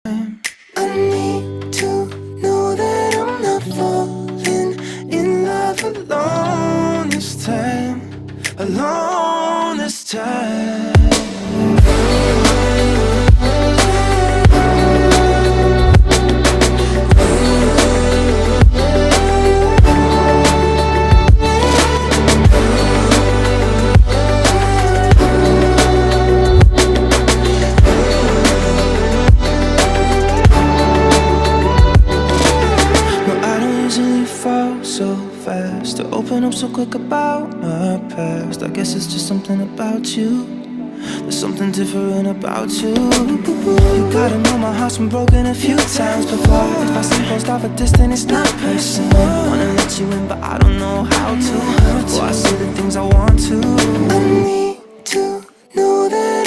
I need to know that I'm not falling in love alone this time. Alone this time. Fall so fast, to open up so quick about my past. I guess it's just something about you. There's something different about you. You gotta know my heart's been broken a few times before. If I stay closed off a distance, it's not personal. Wanna let you in, but I don't know how to. Before I say the things I want to. I need to know that